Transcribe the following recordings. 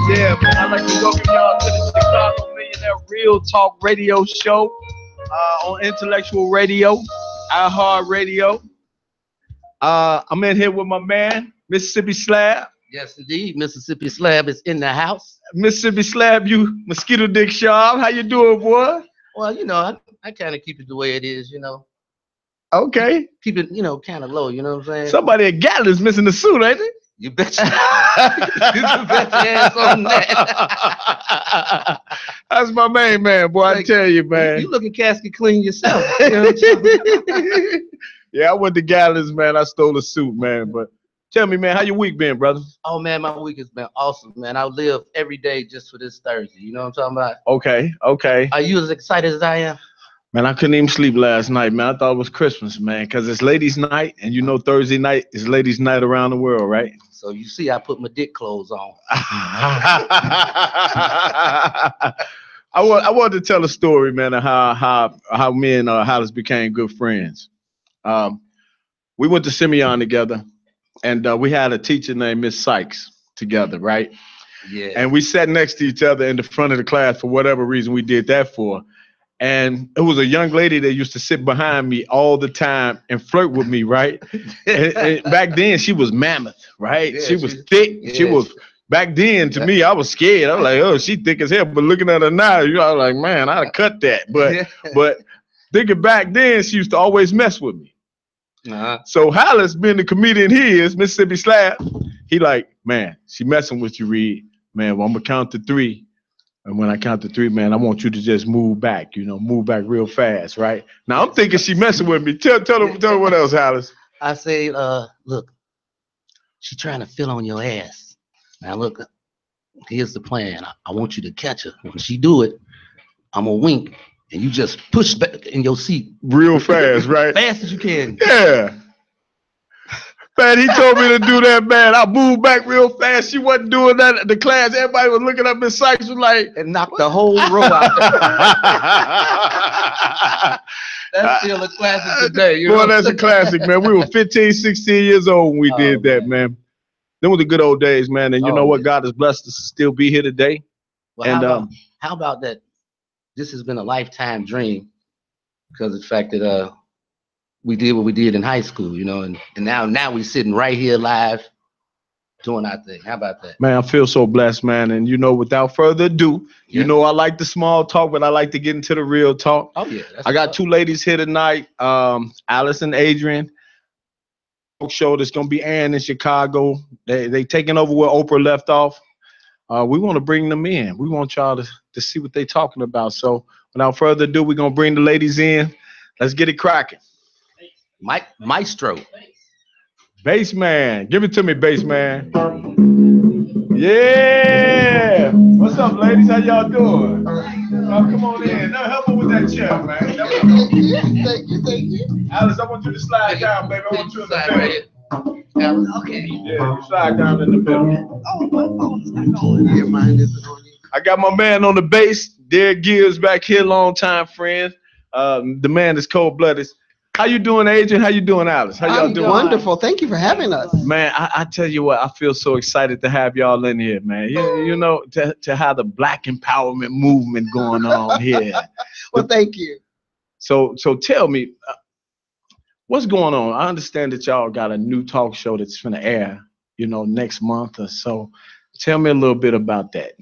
Yeah, man, I'd like to welcome y'all to the Chicago Millionaire Real Talk Radio Show on Intellectual Radio, iHeartRadio. I'm in here with my man, Mississippi Slab. Yes, indeed. Mississippi Slab is in the house. Mississippi Slab, you mosquito dick sharp. How you doing, boy? Well, you know, I kind of keep it the way it is, you know. Okay. Keep it, you know, kind of low, you know what I'm saying? Somebody at Gatlin's missing the suit, ain't it? You bet you. You can bet your ass on that. That's my main man, boy. I tell you, man. You looking casket clean yourself. You know what I'm saying? Yeah, I went to Gatlin's, man. I stole a suit, man. But tell me, man, how your week been, brother? Oh, man, my week has been awesome, man. I live every day just for this Thursday. You know what I'm talking about? Okay, okay. Are you as excited as I am? Man, I couldn't even sleep last night, man. I thought it was Christmas, man, because it's ladies' night, and you know Thursday night is ladies' night around the world, right? So you see, I put my dick clothes on. I wanted to tell a story, man, of how me and Hollis became good friends. We went to Simeon together, and we had a teacher named Miss Sykes together, right? Yeah. And we sat next to each other in the front of the class for whatever reason we did that for. And it was a young lady that used to sit behind me all the time and flirt with me, right? and back then, she was mammoth, right? Yeah, she was thick. Yeah. She was, back then, to me, I was scared. I was like, oh, she thick as hell. But looking at her now, you know, I was like, man, I'd have cut that. But thinking back then, she used to always mess with me. So Hollis, being the comedian he is, Mississippi Slab, he like, man, she messing with you, Reed. Man, well, I'm going to count to 3. And when I count to 3, man, I want you to just move back, you know, move back real fast, right? Now, I'm thinking she messing with me. Tell her what else, Hollis. I say, look, she trying to fill on your ass. Now, look, here's the plan. I want you to catch her. When she do it, I'm going to wink, and you just push back in your seat. Real fast, right? Fast as you can. Yeah. Man, he told me to do that, man. I moved back real fast. She wasn't doing that at the class. Everybody was looking up. Miss Sykes was like, and knocked the whole row out. That's still a classic today. You know? That's a classic, man. We were 15, 16 years old when we did that, man. Them were the good old days, man. And you know what? God has blessed us to still be here today. Well, and how about that? This has been a lifetime dream because of the fact that we did what we did in high school, you know, and now we're sitting right here live doing our thing. How about that? Man, I feel so blessed, man. And, you know, without further ado, you know I like the small talk, but I like to get into the real talk. Oh, yeah. I got 2 ladies here tonight, Alice and Adrian. Show that's going to be airing in Chicago. They taking over where Oprah left off. We want to bring them in. We want y'all to see what they're talking about. So without further ado, we're going to bring the ladies in. Let's get it cracking. Maestro. Bass man. Give it to me, bass man. Yeah. What's up, ladies? How y'all doing? Now, come on in. Now help me with that chair, man. Thank you. Alice, I want you to slide down, baby. I want you to slide right here. Okay. Yeah, you slide down in the middle. Oh, my phone's not going. Your mind isn't on you. I got my man on the bass, Derek Gibbs, back here, long-time friend. The man is cold-blooded. How you doing, Adrian? How you doing, Alice? How y'all doing? Wonderful. Thank you for having us. Man, I tell you what, I feel so excited to have y'all in here, man. You know, to have the Black empowerment movement going on here. Well, thank you. So tell me, what's going on? I understand that y'all got a new talk show that's going to air, you know, next month or so. Tell me a little bit about that.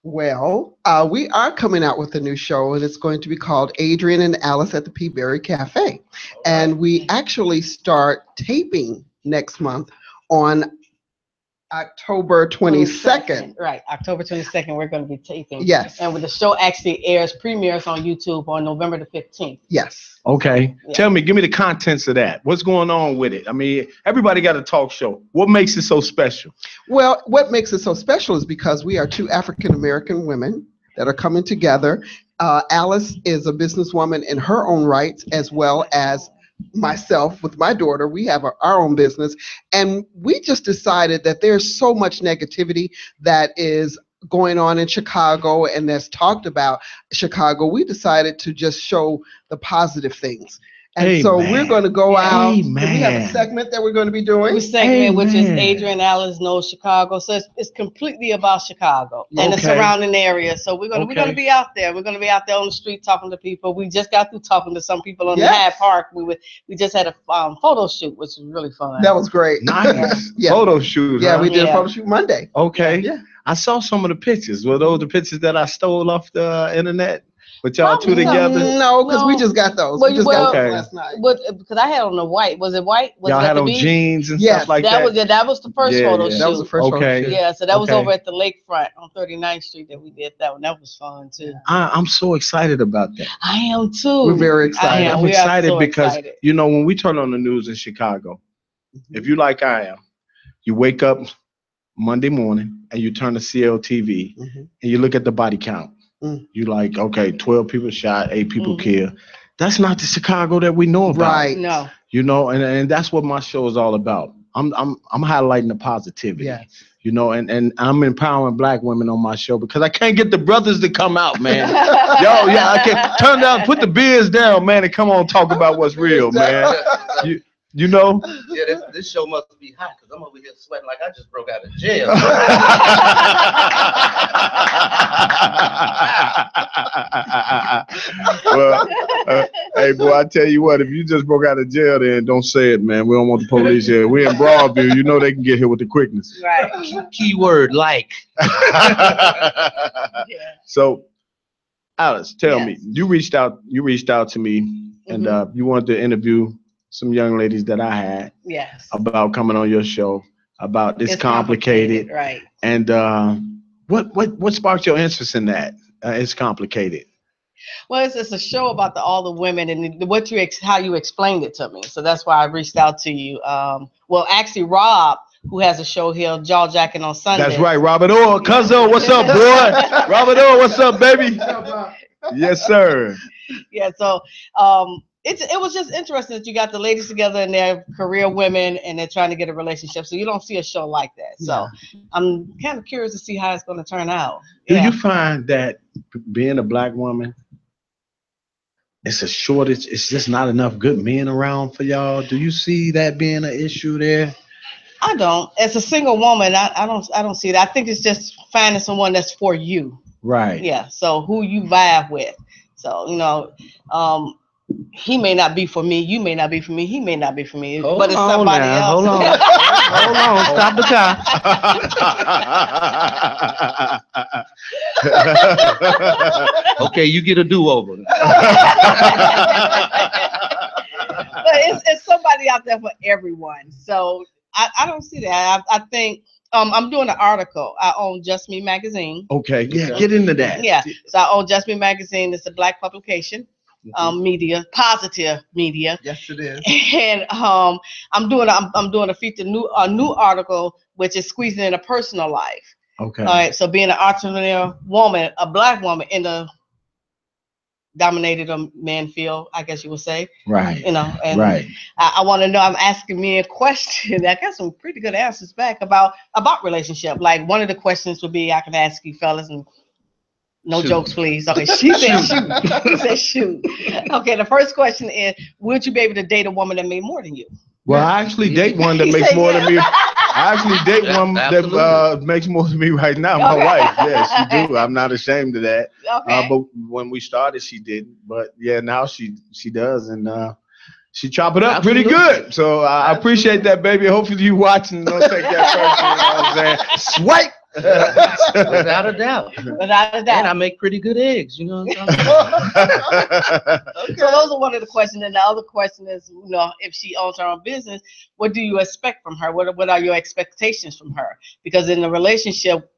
Well, we are coming out with a new show, and it's going to be called Adrian and Alice at the Peaberry Cafe. And we actually start taping next month on October 22nd. Right, October 22nd, we're going to be taping. Yes. And the show actually premieres on YouTube on November the 15th. Yes. Okay. Yeah. Tell me, give me the contents of that. What's going on with it? I mean, everybody got a talk show. What makes it so special? Well, what makes it so special is because we are 2 African-American women that are coming together. Alice is a businesswoman in her own rights, as well as myself with my daughter. We have our own business, and we just decided that there's so much negativity that is going on in Chicago and that's talked about Chicago, we decided to just show the positive things. And so we're going to go out. And we have a segment that we're going to be doing. We segment, which is Adrian Alice Knows Chicago. So it's completely about Chicago and the surrounding area. So we're going to be out there. We're going to be out there on the street talking to people. We just got through talking to some people on the Hyde Park. We just had a photo shoot, which was really fun. That was great. Nice. Photo shoot. Yeah, we did a photo shoot Monday. Okay. Yeah. I saw some of the pictures. Were those the pictures that I stole off the internet? But y'all two together? No, because we just got those. We just got those last night. Because I had on the white. Was it white? Y'all had on jeans and stuff like that? That was the first photo shoot. That was the first photo shoot. Yeah, so that was over at the lakefront on 39th Street that we did that one. That was fun, too. I'm so excited about that. I am, too. We're very excited. I'm excited because, you know, when we turn on the news in Chicago, if you like I am, you wake up Monday morning and you turn to CLTV and you look at the body count. You like, okay, 12 people shot, 8 people killed. That's not the Chicago that we know about. Right. No. You know, and that's what my show is all about. I'm highlighting the positivity. Yes. You know, and I'm empowering Black women on my show because I can't get the brothers to come out, man. I can't turn down, put the beers down, man, and come on talk about what's real, man. You know? Yeah, this show must be hot because I'm over here sweating like I just broke out of jail. Well, hey, boy, I tell you what, if you just broke out of jail, then don't say it, man. We don't want the police here. We're in Broadview. You know they can get here with the quickness. Right. Keyword like. So, Alice, tell me, you reached out to me and you wanted to interview some young ladies that I had about coming on your show, about it's complicated. Right. And what sparked your interest in that? It's complicated. Well, it's a show about all the women and how you explained it to me. So that's why I reached out to you. Well, actually, Rob, who has a show here, Jaw Jacking on Sunday. That's right, Robert Orr. Cuzzo, what's up, boy? Robert Orr, what's up, baby? Yes, sir. Yeah, so it was just interesting that you got the ladies together and they're career women and they're trying to get a relationship. So you don't see a show like that. So I'm kind of curious to see how it's going to turn out. Do you find that being a Black woman, it's a shortage? It's just not enough good men around for y'all. Do you see that being an issue there? I don't. As a single woman, I don't see it. I think it's just finding someone that's for you. Right. Yeah. So who you vibe with. So, you know, he may not be for me, you may not be for me, he may not be for me, but it's somebody else. Hold on. Hold on. Stop the car. Okay, you get a do-over. But it's somebody out there for everyone. So I don't see that. I think I'm doing an article. I own Just Me magazine. Okay, yeah, get into that. Yeah, so I own Just Me magazine. It's a Black publication. Media, positive media. Yes, it is. And I'm doing a feature new article which is squeezing in a personal life. Okay. All right. So being an entrepreneur woman, a Black woman in the dominated man field, I guess you would say. Right. You know. And right. I want to know. I'm asking me a question. I got some pretty good answers back about relationship. Like one of the questions would be, I can ask you fellas and. No jokes, please. Okay, she said shoot. He said shoot. Okay, the first question is, would you be able to date a woman that made more than you? Well, I actually date one that makes more than me. I actually date one that makes more than me right now. My wife, yes, she do. I'm not ashamed of that. Okay. But when we started, she didn't. But yeah, now she does, and she chop it up pretty good. So I appreciate that, baby. Hopefully you watching. Don't take that personally. You know what I'm saying? Swipe. Without a doubt. Without a doubt. And I make pretty good eggs, you know what I'm saying? Okay. So those are one of the questions. And the other question is, you know, if she owns her own business, what do you expect from her? What are your expectations from her? Because in a relationship,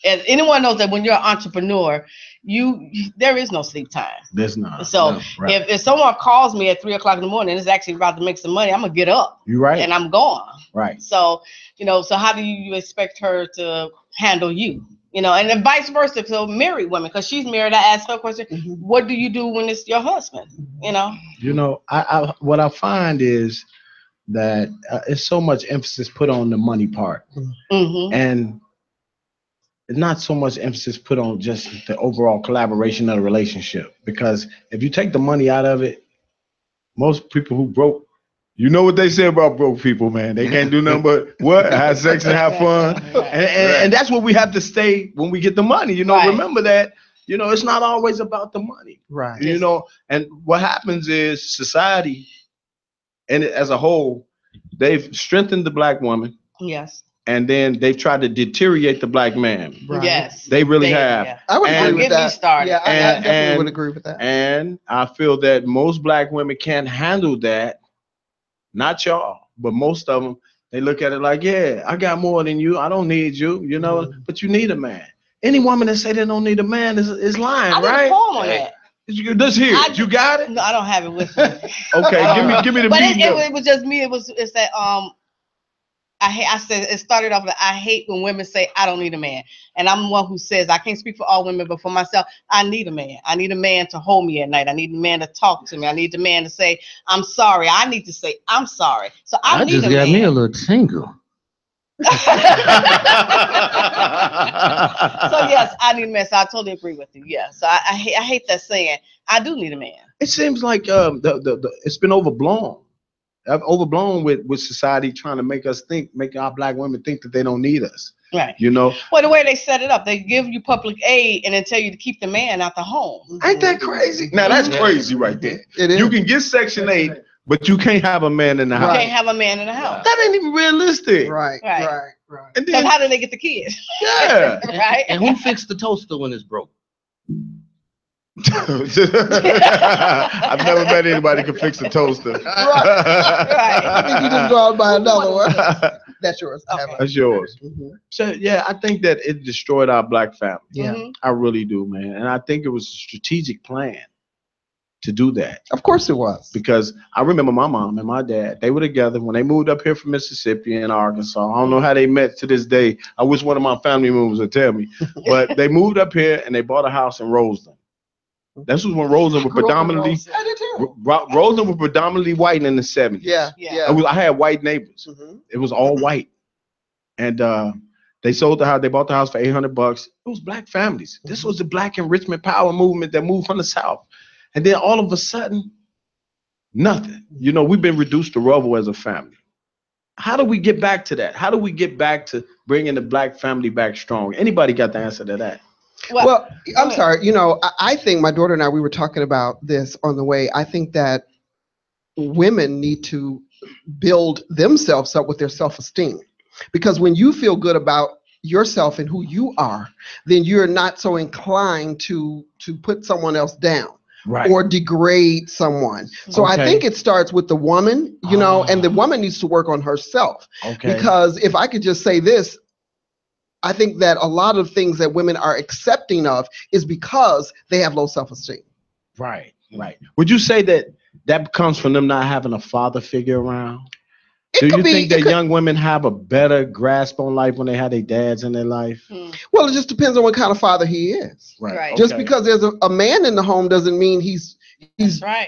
as anyone knows that when you're an entrepreneur, there is no sleep time. There's not. So no, right. if someone calls me at 3:00 in the morning and is actually about to make some money, I'm gonna get up. You're right. And I'm gone. Right. So, you know, so how do you expect her to handle you? You know, and then vice versa. So married women, because she's married, I asked her a question, what do you do when it's your husband? You know? You know, I what I find is that it's so much emphasis put on the money part. And not so much emphasis put on just the overall collaboration of the relationship. Because if you take the money out of it, most people who broke, you know what they say about broke people, man. They can't do nothing but what? Have sex and have fun. And that's what we have to stay when we get the money. You know, remember that, you know, it's not always about the money. Right. You know, and what happens is society and as a whole, they've strengthened the black woman. Yes. And then they've tried to deteriorate the black man. Right. Yes. They really have. Yeah. I would agree with that. Started. Yeah, I definitely would agree with that. And I feel that most black women can't handle that. Not y'all, but most of them, they look at it like, yeah, I got more than you. I don't need you, you know, but you need a man. Any woman that say they don't need a man is lying, I right? did a poem on that. This here, you got it? No, I don't have it with me. Okay, give me the but beat. It was just me. It's that I said it started off with I hate when women say I don't need a man, and I'm one who says I can't speak for all women, but for myself, I need a man. I need a man to hold me at night. I need a man to talk to me. I need a man to say I'm sorry. I need to say I'm sorry. So I need a man. Just got me a little tingle. So yes, I need a man. So I totally agree with you. Yeah. So I hate that saying. I do need a man. It seems like it's been overblown. Overblown with society trying to make our black women think that they don't need us. Right. You know? Well, the way they set it up, they give you public aid and then tell you to keep the man out the home. Ain't that crazy? Now that's crazy right there. It is. You can get Section 8, but you can't have a man in the house. You can't have a man in the house. That ain't even realistic. Right. And Because then, how do they get the kids? yeah. Right. And who fixed the toaster when it's broke? I've never met anybody who can fix a toaster. Right. I think you just go out and buy another one. That's yours. Okay. That's yours. So yeah, I think that it destroyed our black family. Yeah. I really do, man. And I think it was a strategic plan to do that. Of course it was. Because I remember my mom and my dad, they were together when they moved up here from Mississippi and Arkansas. I don't know how they met to this day. I wish one of my family members would tell me. But they moved up here and they bought a house in Roseland. This was when Roseland was predominantly Roseland was predominantly white in the 70s. Yeah. I had white neighbors. It was all white. And they sold the house. They bought the house for $800. It was black families. This was the black enrichment power movement that moved from the South. And then all of a sudden, nothing. You know, we've been reduced to rubble as a family. How do we get back to that? How do we get back to bringing the black family back strong? Anybody got the answer to that? Well, I'm sorry. You know, I think my daughter and I, we were talking about this on the way. I think that women need to build themselves up with their self-esteem. Because when you feel good about yourself and who you are, then you're not so inclined to put someone else down. Right. Or degrade someone. So I think it starts with the woman, you know, and the woman needs to work on herself. Because if I could just say this, I think that a lot of things that women are accepting of is because they have low self-esteem. Right. Would you say that comes from them not having a father figure around? Do you think that young women have a better grasp on life when they have their dads in their life? Well, it just depends on what kind of father he is. Right. Just because there's a man in the home doesn't mean he's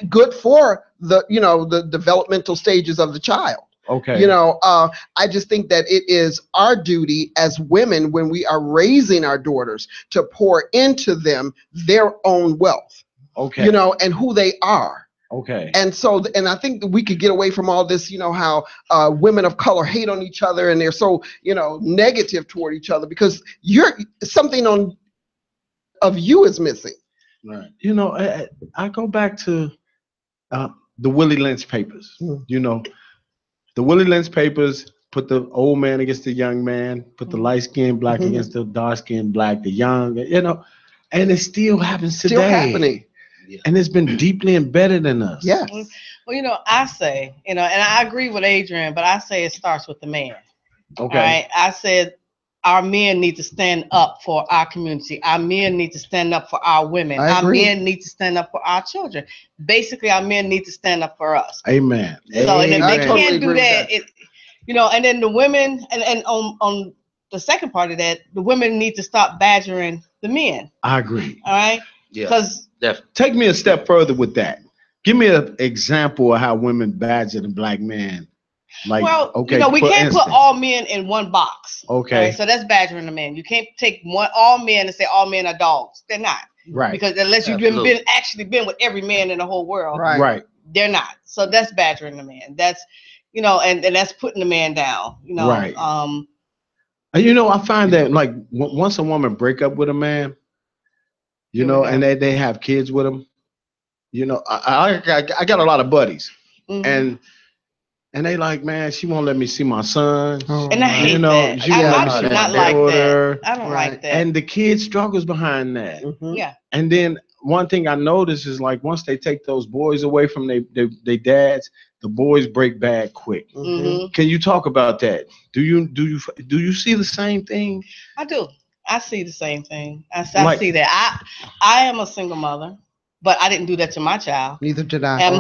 good for the developmental stages of the child. Okay. You know, I just think that it is our duty as women when we are raising our daughters to pour into them their own wealth. Okay. You know, and who they are. Okay. And so, and I think that we could get away from all this, you know, how women of color hate on each other and they're so, you know, negative toward each other because something of you is missing. Right. You know, I go back to the Willie Lynch papers. You know, the Willie Lynch papers put the old man against the young man, put the light-skinned black against the dark-skinned black, the young, you know, and it still happens today. Still happening. Yeah. And it's been deeply embedded in us. Yes. Well, you know, I say, you know, and I agree with Adrian, but I say it starts with the man. Okay. All right. I said our men need to stand up for our community. Our men need to stand up for our women. Our men need to stand up for our children. Basically, our men need to stand up for us. Amen. So and if they can't do that, you know, and then the women, and on the second part of that, the women need to stop badgering the men. I agree. All right. Yeah. Because take me a step further with that. Give me an example of how women badger the black man Like, well, okay, you know, we can't instance. put all men in one box. Okay. Right? So that's badgering a man. You can't take all men and say all men are dogs. They're not. Right. Because unless you've actually been with every man in the whole world, Right. they're not. So that's badgering the man. That's, you know, and that's putting the man down. You know. Right. And you know, I find that like once a woman break up with a man, you know, and they have kids with him, you know, I got a lot of buddies, and they like, man, she won't let me see my son. And I hate that. I do not like that. I don't like that. And the kid struggles behind that. Yeah. And then one thing I notice is like once they take those boys away from their dads, the boys break bad quick. Can you talk about that? Do you see the same thing? I do. I see the same thing. I see that. I am a single mother. But I didn't do that to my child. Neither did I. And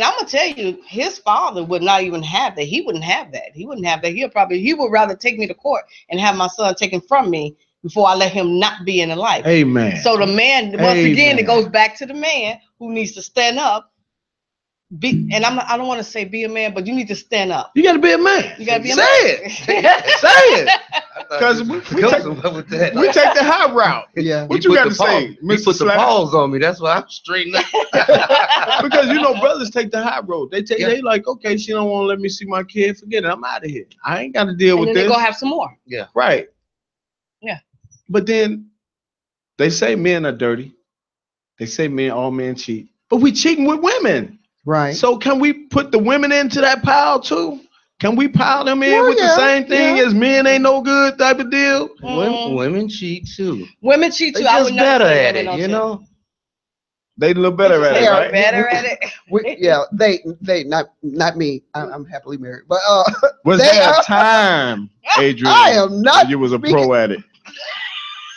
I'm gonna tell you, his father would not even have that. He wouldn't have that. He wouldn't have that. He would rather take me to court and have my son taken from me before I let him not be in the life. Amen. So the man, once again, it goes back to the man who needs to stand up. I don't want to say be a man, but you need to stand up. You got to be a man. You got to be a man. Say it. Because we take the high route. Yeah. What you got to say, Mr. Put the balls on me. That's why I'm straight up. Because you know, brothers take the high road. They like, okay, she don't want to let me see my kid. Forget it. I'm out of here. I ain't got to deal with this. And then they go have some more. Yeah. Right. Yeah. But then they say men are dirty. They say all men cheat. But we cheating with women. Right. So can we put the women into that pile too? Can we pile them in with the same thing as men ain't no good type of deal? Women cheat too. Women cheat too. I would better at it, you know. They a little better at it, they right? Are better at it. They not me. I'm happily married. But was there a time, Adrian? I am not. You was a pro at it.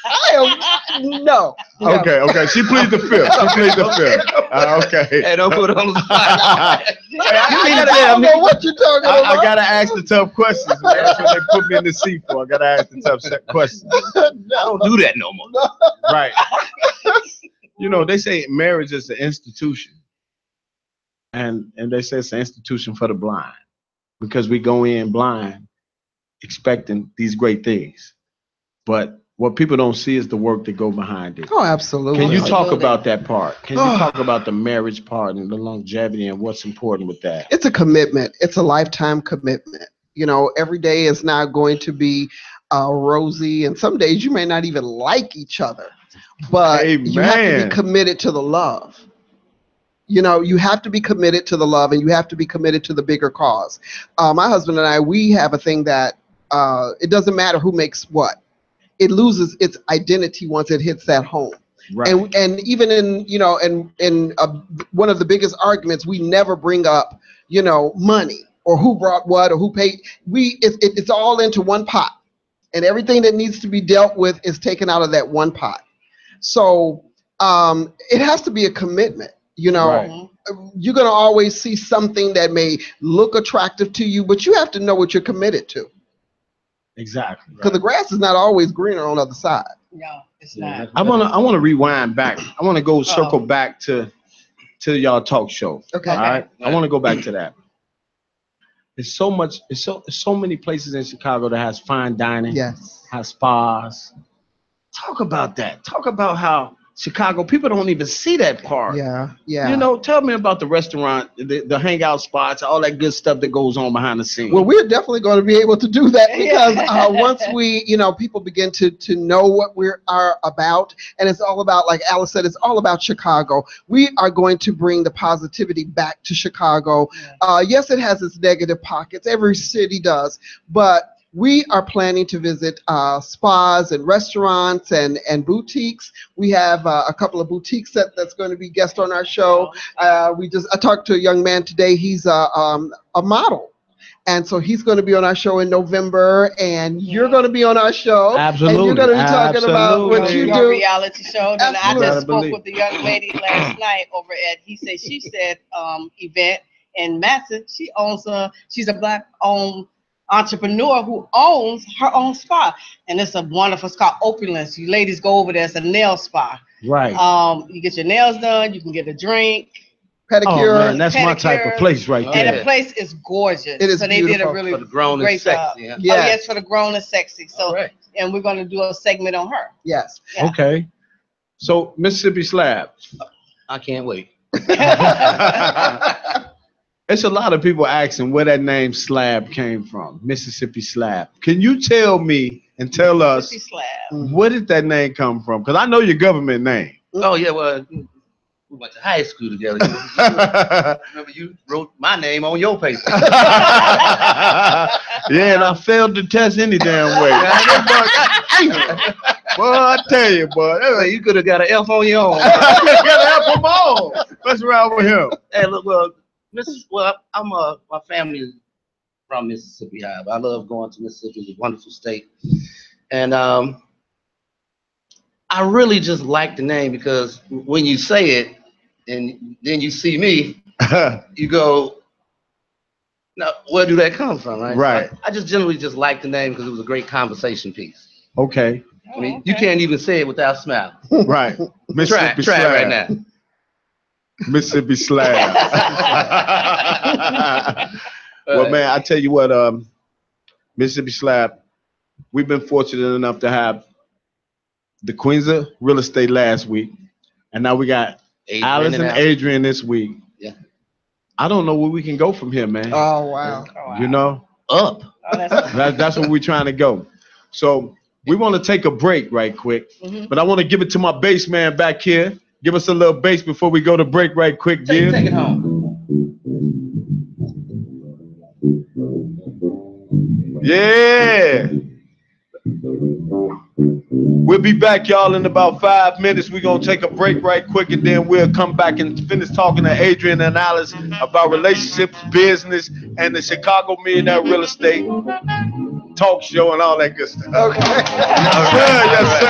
I am no. Okay. She pleads the fifth. Okay. Hey, don't put it on the spot. I don't know what you're talking about. I gotta ask the tough questions, man. That's what they put me in the seat for. I gotta ask the tough questions. I don't do that no more. Right. You know, they say marriage is an institution, and they say it's an institution for the blind because we go in blind, expecting these great things, but what people don't see is the work that go behind it. Oh, absolutely. Can you talk about that part? Can you talk about the marriage part and the longevity and what's important with that? It's a commitment. It's a lifetime commitment. You know, every day is not going to be rosy, and some days you may not even like each other, but you have to be committed to the love. You know, you have to be committed to the love, and you have to be committed to the bigger cause. My husband and I, we have a thing that it doesn't matter who makes what. It loses its identity once it hits that home. Right. And even in, you know, in one of the biggest arguments, we never bring up, you know, money or who brought what or who paid. It's all into one pot, and everything that needs to be dealt with is taken out of that one pot. So it has to be a commitment. You know, you're going to always see something that may look attractive to you, but you have to know what you're committed to. Exactly. Because the grass is not always greener on the other side. No, it's not. I want to rewind back. I want to go circle back to y'all talk show. Okay. All right. I want to go back to that. There's so much. It's so many places in Chicago that has fine dining. Yes. Has spas. Talk about that. Talk about how Chicago people don't even see that part. Yeah. Yeah. You know, tell me about the restaurant, the hangout spots, all that good stuff that goes on behind the scenes. Well, we're definitely going to be able to do that because once we, you know, people begin to know what we are about, and it's all about, like Alice said, it's all about Chicago. We are going to bring the positivity back to Chicago. Yes, it has its negative pockets. Every city does, but we are planning to visit spas and restaurants and boutiques. We have a couple of boutiques that's going to be guests on our show. I talked to a young man today. He's a model. And so he's going to be on our show in November, and you're going to be on our show. Absolutely. And you're going to be talking about what you do. Reality show. And I just spoke with the young lady last night over at She Said event in Madison. She's a Black-owned entrepreneur who owns her own spa, and it's a wonderful. It's called Opulence. You ladies go over there. It's a nail spa. Right. You get your nails done. You can get a drink. pedicure. Oh man, that's my type of place right there. And the place is gorgeous. It is so they did a beautiful. really For the grown and great job. sexy. Yeah. Yes. Oh yes, for the grown and sexy. So Right. and we're gonna do a segment on her. Yes. Yeah. Okay. So Mississippi Slab. I can't wait. It's a lot of people asking where that name Slab came from. Mississippi Slab. Can you tell me and tell us Mississippi Slab. where did that name come from? Because I know your government name. Oh yeah, well, we went to high school together. Remember, you wrote my name on your paper. Yeah, and I failed the test any damn way. Boy, I tell you, boy. Hey, you could have got an F on your own. I gotta help him all. What's wrong with him? Hey, look, my family is from Mississippi. I love going to Mississippi. It's a wonderful state, and I really just like the name because when you say it, and then you see me, you go, now where do that come from, right? Right. I just generally just like the name because it was a great conversation piece. Okay. I mean, you can't even say it without smiling. Right. Try Mississippi it right now. Mississippi Slab. Well, man, I tell you what, Mississippi Slab, we've been fortunate enough to have the Queens of Real Estate last week, and now we got Alice and Adrian this week. Yeah. I don't know where we can go from here, man. Oh, wow. You know, Up. Oh, that's that's where we're trying to go. So we want to take a break right quick, but I want to give it to my bass man back here. Give us a little bass before we go to break right quick, Take dear. it home. Yeah. We'll be back, y'all, in about 5 minutes. We're going to take a break right quick, and then we'll come back and finish talking to Adrian and Alice about relationships, business, and the Chicago Millionaire Real Estate talk show and all that good stuff. Okay. Yes, sir.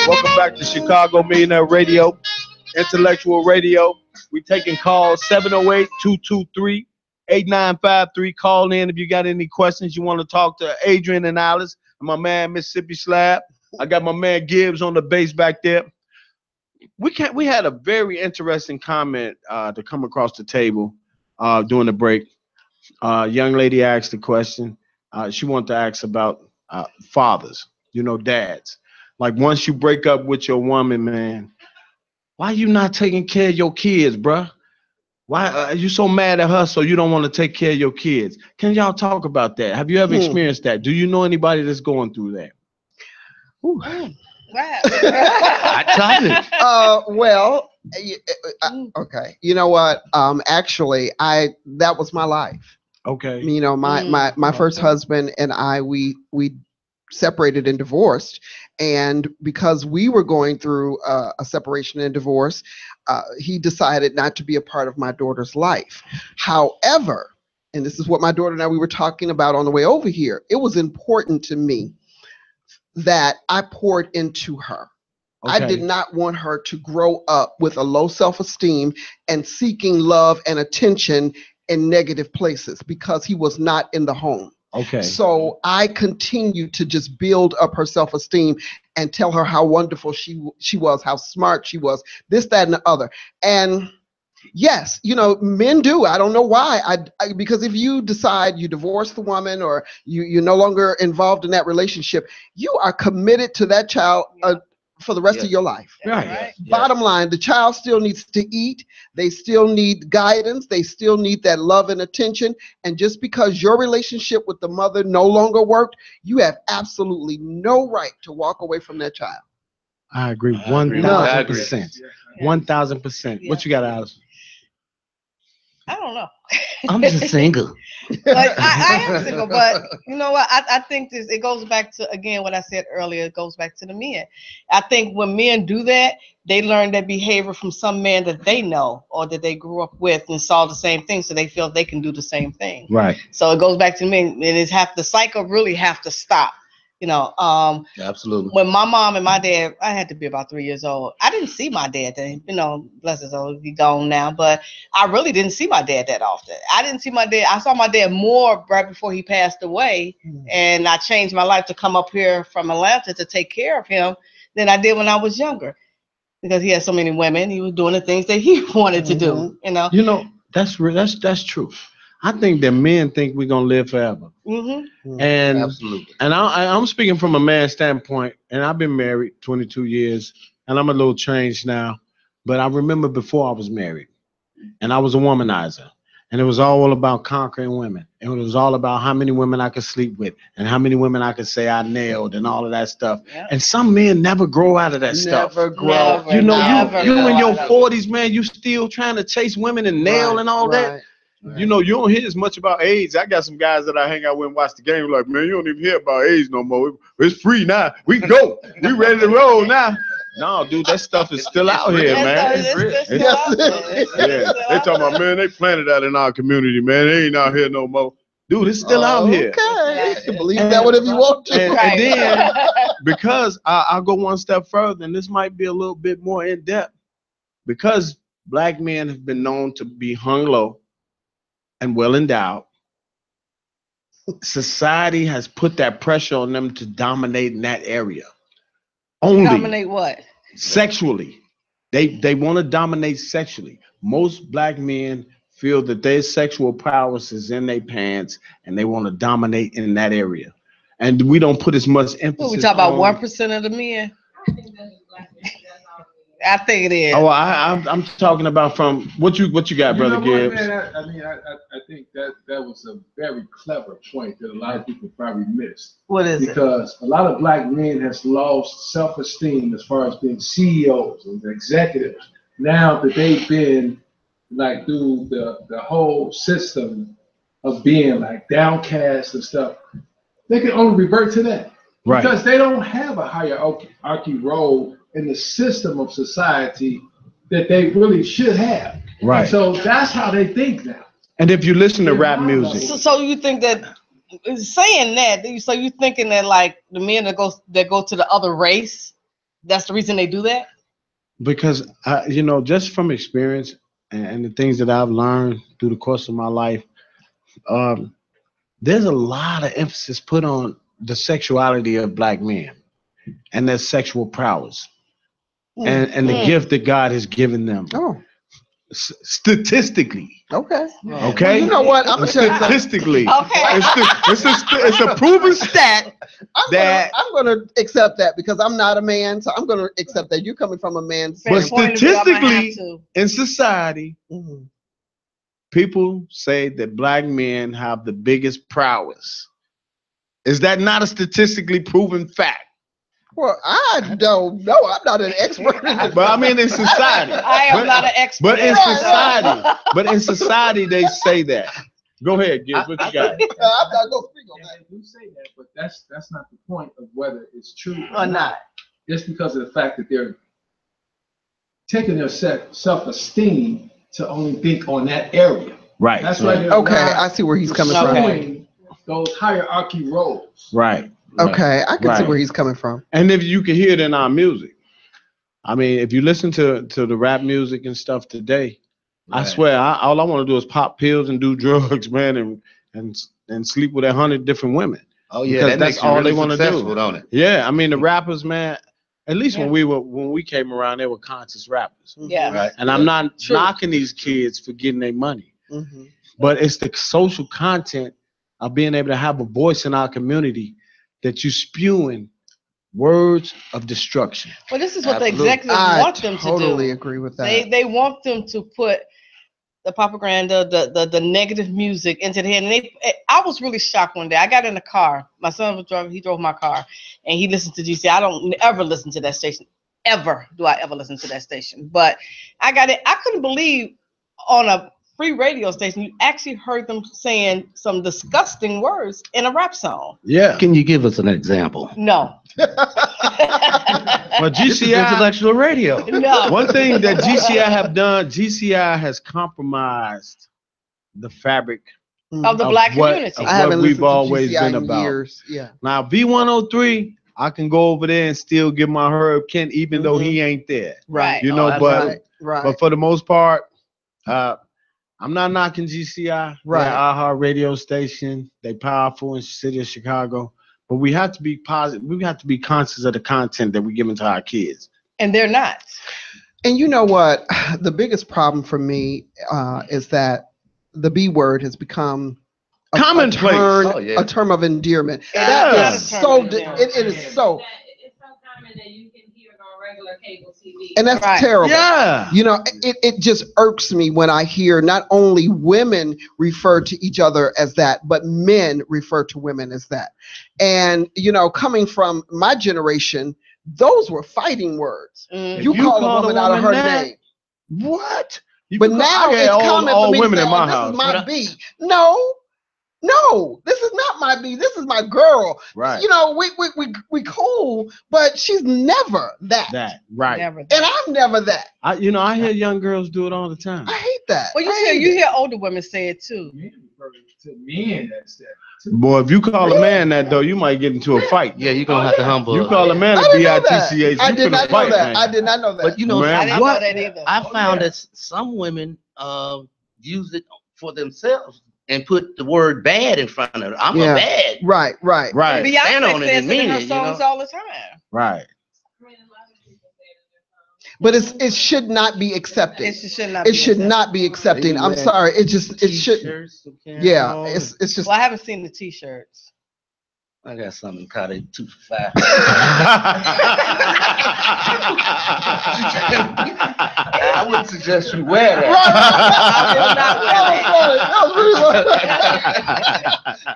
Welcome back to Chicago Millionaire Radio, Intellectual Radio. We taking calls 708-223-8953. Call in if you got any questions. You want to talk to Adrian and Alice and my man Mississippi Slab. I got my man Gibbs on the bass back there. We had a very interesting comment to come across the table during the break. Young lady asked a question. She wanted to ask about fathers, dads. Like once you break up with your woman, man, why you not taking care of your kids, bruh? Why are you so mad at her so you don't want to take care of your kids? Can y'all talk about that? Have you ever experienced that? Do you know anybody that's going through that? Wow. I tried it. Well, okay. You know what? Actually, that was my life. Okay. You know, my first husband and I, we separated and divorced, and because we were going through a separation and divorce, he decided not to be a part of my daughter's life. However, and this is what my daughter and I we were talking about on the way over here, it was important to me that I poured into her. I did not want her to grow up with a low self-esteem and seeking love and attention in negative places because he was not in the home. Okay. So I continued to just build up her self-esteem and tell her how wonderful she was, how smart she was, this, that, and the other. And yes, you know, men do. I don't know why. Because if you decide you divorce the woman or you're no longer involved in that relationship, you are committed to that child for the rest of your life. Right. Bottom line, the child still needs to eat. They still need guidance. They still need that love and attention. And just because your relationship with the mother no longer worked, you have absolutely no right to walk away from that child. I agree 1,000%. 1,000%. What you got, Alice? I don't know. I'm just single. But I am single, but you know what? I think it goes back to, again, what I said earlier, it goes back to the men. I think when men do that, they learn that behavior from some man that they know or that they grew up with and saw the same thing, so they feel they can do the same thing. Right. So it goes back to men, and the cycle really have to stop. You know, absolutely. When my mom and my dad, I had to be about 3 years old. I didn't see my dad then, you know, bless his soul, he's gone now, but I really didn't see my dad that often. I didn't see my dad. I saw my dad more right before he passed away, and I changed my life to come up here from Atlanta to take care of him than I did when I was younger, because he had so many women. He was doing the things that he wanted to do, you know. You know, that's true. I think that men think we're gonna live forever. And absolutely. And I'm speaking from a man's standpoint, and I've been married 22 years, and I'm a little changed now. But I remember before I was married, and I was a womanizer, and it was all about conquering women. It was all about how many women I could sleep with, and how many women I could say I nailed, and all of that stuff. Yep. And some men never grow out of that stuff. Never grow. You know, you in your 40s, man, you still trying to chase women and nail and all that. You know, you don't hear as much about AIDS. I got some guys that I hang out with and watch the game like, man, you don't even hear about AIDS no more. It's free now. We can go. We ready to roll now. No, dude, that stuff is still out here, man. They talking about, man, they planted that in our community, man. They ain't out here no more. Dude, it's still out here. Okay. You can believe that whatever you want to. And then, because I'll go one step further, and this might be a little bit more in depth, because black men have been known to be hung low and well endowed, society has put that pressure on them to dominate in that area. Only dominate what? Sexually. They want to dominate sexually. Most black men feel that their sexual prowess is in their pants, and they want to dominate in that area. And we don't put as much emphasis. Well, we talk about 1% of the men. I think it is. Oh, I'm talking about from what you got, Brother Gibbs. I think that was a very clever point that a lot of people probably missed. What is because a lot of black men has lost self-esteem as far as being CEOs and executives. Now that they've been like through the whole system of being like downcast and stuff, they can only revert to that. Right. Because they don't have a hierarchy role in the system of society that they really should have. Right. So that's how they think now. And if you listen to rap music. So you think that, saying that, so you thinking that like the men that go to the other race, that's the reason they do that? Because, you know, just from experience and the things that I've learned through the course of my life, there's a lot of emphasis put on the sexuality of black men and their sexual prowess and the gift that God has given them. Oh. Statistically. Okay. Okay. Well, you know what? I'm gonna tell you something. Statistically. Okay. It's a proven stat that. I'm gonna accept that because I'm not a man, so I'm gonna accept that. You're coming from a man. But Fair point of view, I might have statistically, to. in society, Mhm. people say that black men have the biggest prowess. Is that not a statistically proven fact? Well, I don't know. I'm not an expert in this. But I mean, in society. I am not an expert. But in Right, society, they say that. Go ahead, Gibbs. What you got? I'm not gonna speak on that. They do say that, but that's not the point of whether it's true Or not. Just because of the fact that they're taking their self-esteem to only think on that area. Right. That's why they're Okay, not I see where he's coming from. pursuing those hierarchy roles. Right. Okay, I can see Right. where he's coming from. And if you can hear it in our music, I mean, if you listen to the rap music and stuff today, I swear, all I want to do is pop pills and do drugs, man, and sleep with 100 different women. Oh yeah, Because that that's makes you all really they want to successful, do. don't it? Yeah, I mean, the rappers, man. At least when we came around, they were conscious rappers. Yeah. Right. And I'm not True. knocking these kids for getting their money, Mm-hmm. but it's the social content of being able to have a voice in our community that you spewing words of destruction. Well, this is what Absolutely. the executives I want them to do. totally agree with that. They want them to put the propaganda, the negative music into the head. And I was really shocked one day. I got in the car. My son was driving. He drove my car, and he listened to GC. I don't ever listen to that station. Ever do I ever listen to that station? But I got it. I couldn't believe on a free radio station you actually heard them saying some disgusting words in a rap song. Yeah. Can you give us an example? No. But This is GCI, intellectual radio. No. one thing that GCI have done, GCI has compromised the fabric Of the of black what- community. of I haven't we've listened to always GCI been in about. years. Yeah. Now, B103, I can go over there and still get my Herb Kent, even though Mhm. he ain't there. Right. You know, Oh, but Right. Right. but for the most part, I'm not knocking GCI. Right. They're our radio station. They powerful in the city of Chicago. But we have to be positive. We have to be conscious of the content that we give into our kids. And they're not. And you know what? The biggest problem for me is that the B word has become Commonplace. Oh, yeah. a term of endearment. Yeah. That Yeah. is so. It is so, It's so common that you can hear it on regular cable TV. and that's Right. terrible. Yeah. You know, it just irks me when I hear not only women refer to each other as that, but men refer to women as that. And, you know, coming from my generation, those were fighting words. Mm. You call a woman out of her name. What? You But can- now I got it's common all for me to women say, in my oh, this house. is my B. No, this is not my B. This is my girl. Right. You know, we cool, but she's never that. That. Right. Never. And I'm never that. I hear young girls do it all the time. I hate that. Well, I hate you it. hear older women say it too. Men refer to men as that. Boy, if you call a man that though, you might get into a fight. Yeah, you're gonna have to humble. You call a man I a didn't know that. B-I-T-C-H, I you did finna not know fight, that. man. I did not know that. But you know, Man, I didn't what? know that either. I found that some women use it for themselves and put the word bad in front of it. I'm Yeah. a bad. Right. Right. Stand Beyonce on it says and it in mean her it, you songs know? all the time. Right. But it should not be accepted. It should not. It should not be accepting. I'm Amen. sorry. It should. T-shirts, okay. Yeah. It's just. Well, I haven't seen the T-shirts. I got something caught at 2 for $5. I wouldn't suggest you wear that.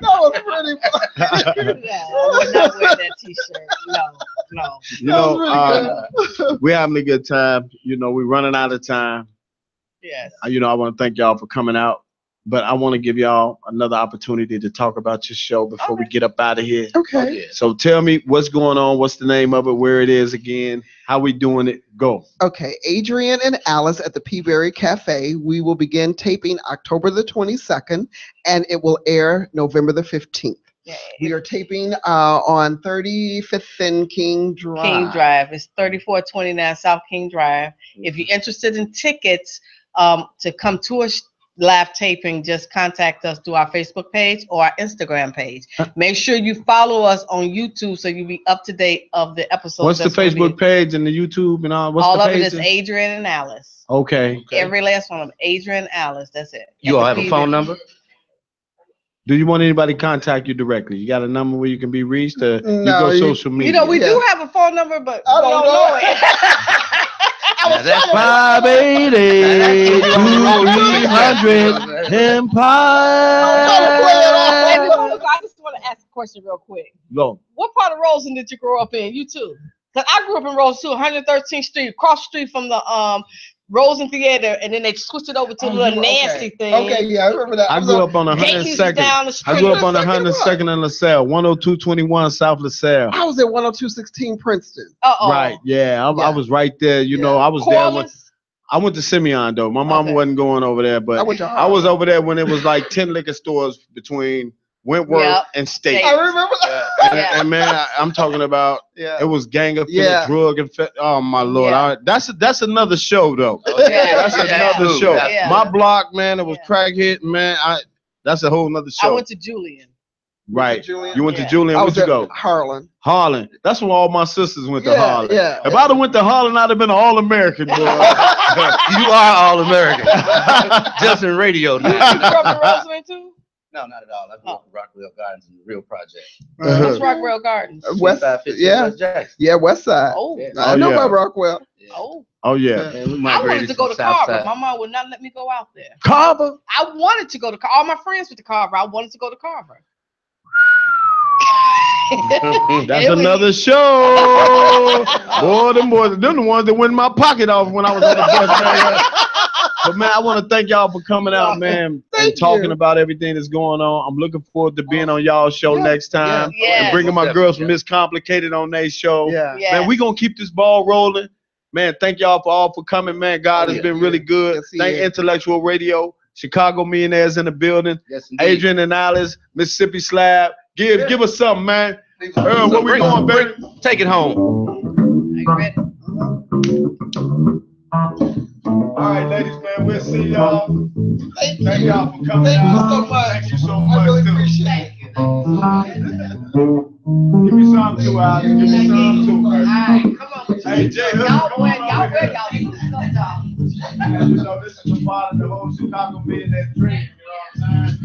That was pretty funny. Yeah, I would not wear that T-shirt. No. You know, we're having a good time. You know, we're running out of time. Yes. I want to thank y'all for coming out. But I want to give y'all another opportunity to talk about your show before we get up out of here. Okay. So tell me what's going on, what's the name of it, where it is again, how we doing it. Go. Okay. Adrian and Alice at the Peaberry Cafe. We will begin taping October the 22nd, and it will air November the 15th. Yeah. We are taping on 35th and King Drive. King Drive. It's 3429 South King Drive. If you're interested in tickets to come to us live taping, just contact us through our Facebook page or our Instagram page. Make sure you follow us on YouTube so you'll be up to date of the episodes. What's the Facebook page and the YouTube and all? What's all the of page? it is Adrian and Alice. Okay. Every last one of them, Adrian and Alice. That's it. You all have a phone number? Do you want anybody to contact you directly? You got a number where you can be reached, or you No, go social media? You know, we do have a phone number, but I don't know it. That's 588-2300 Empire. I just want to ask a question real quick. Go. What part of Roseland did you grow up in? You too? Because I grew up in Roseland too, 113th Street, across the street from the Rosen Theater, and then they switched it over to a little nasty thing. Okay, yeah, I remember that. I grew up on 102nd. I grew up on 102nd and LaSalle, 10221 South LaSalle. I was at 10216 Princeton. Right, yeah, I was right there. You know, I was there when I went to Simeon though. My mom wasn't going over there, but I was over there when it was like 10 liquor stores between Wentworth and State. I remember that. And man, I'm talking about it was gang affiliate, drug and oh my lord, that's another show though. That's another show. My block, man, it was crackhead, man. That's a whole nother show. I went to Julian. Right. You went to Julian. Where'd you go? Harlan. Harlan. That's when all my sisters went to Harlan. Yeah. If I'd have went to Harlan, I'd have been an all-American boy. You are all-American. Just in radio now. You grew up in Roseland too? No, not at all. I grew up in Rockwell Gardens in the real project. What's Rockwell Gardens? West Side. Oh, I know about Rockwell. Oh yeah. Man, I wanted to go to Carver. My mom would not let me go out there. Carver? I wanted to go to Carver. All my friends went to Carver. I wanted to go to Carver. That's another show. Boy, them the ones that went in my pocket off when I was on the bus. Man. But man, I want to thank y'all for coming out, man, and talking about everything that's going on. I'm looking forward to being on y'all's show next time and bringing my girls from Miss Complicated on their show. Man, we gonna keep this ball rolling. Man, thank y'all for coming, man. God has been really good. Thank Intellectual Radio, Chicago Millionaires in the building, Adrian and Alice, Mississippi Slab. Give us something, man. Earl, where we going, baby? Take it home. Are you ready? All right, ladies, man, we'll see y'all. Thank y'all for coming out. Thank you so much. I really appreciate it. Give me some too, Alex. Give me some too. All right, come on. Hey, Jay, y'all ready, y'all. You know, this is the part of the whole Chicago Millionaire dream. You know what I'm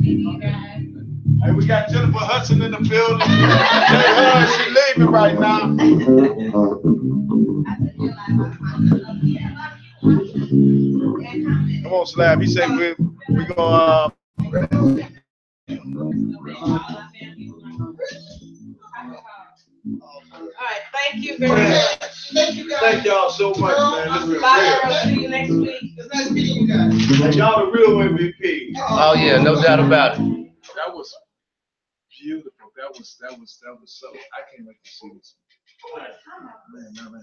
saying? Hey, we got Jennifer Hudson in the building. She leaving right now. Come on, Slab. He said we gonna. All right, thank you very much. Thank y'all so much, man. Bye, Earl. See you next week. It's nice meeting you guys. Hey, y'all the real MVP. Oh yeah, no doubt about it. That was beautiful. That was so. I can't wait to see this. Man.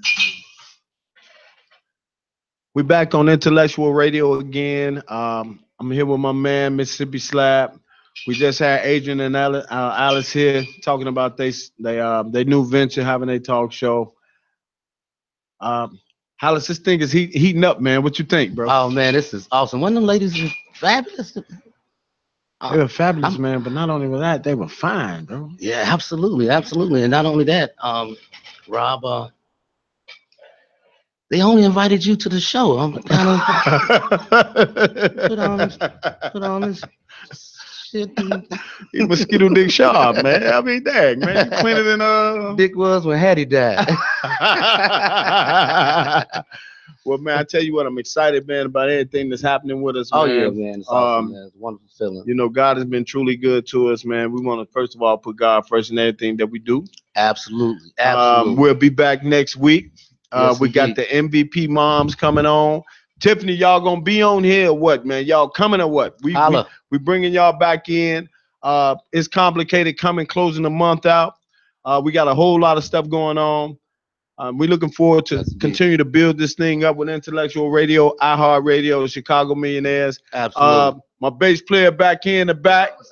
We back on Intellectual Radio again. I'm here with my man Mississippi Slab. We just had Adrian and Alice here talking about they new venture, having a talk show. Alice, this thing is heating up, man. What you think, bro? Oh man, this is awesome. One of them ladies is fabulous. They were fabulous, man, but not only were that, they were fine, bro. Yeah, absolutely. And not only that, Rob, they only invited you to the show. I'm kind of put on this shit. You mosquito dick sharp, man. I mean, dang, man, you cleaner than Dick was when Hattie died. Well, man, I tell you what, I'm excited, man, about everything that's happening with us, man. Oh, yeah, man. It's awesome, man. It's a wonderful feeling. You know, God has been truly good to us, man. We want to, first of all, put God first in everything that we do. Absolutely. We'll be back next week. Yes, we got the MVP moms coming on. Tiffany, y'all going to be on here or what, man? Y'all coming or what? We bringing y'all back in. It's complicated coming, closing the month out. We got a whole lot of stuff going on. We're looking forward to continue to build this thing up with Intellectual Radio, iHeartRadio, Chicago Millionaires. Absolutely. My bass player back here in the back. What's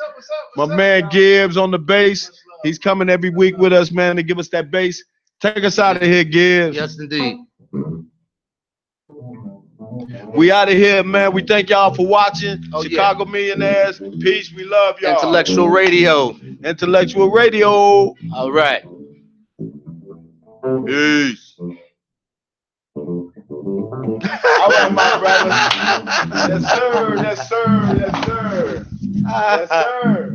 My man Gibbs on the bass. He's coming every week with us, man, to give us that bass. Take us out of here, Gibbs. Yes, indeed. We out of here, man. We thank y'all for watching. Oh, Chicago Millionaires. Peace. We love y'all. Intellectual Radio. Intellectual Radio. All right. Peace. All right, my brother. Yes, sir. Yes, sir. Yes, sir. Yes, sir.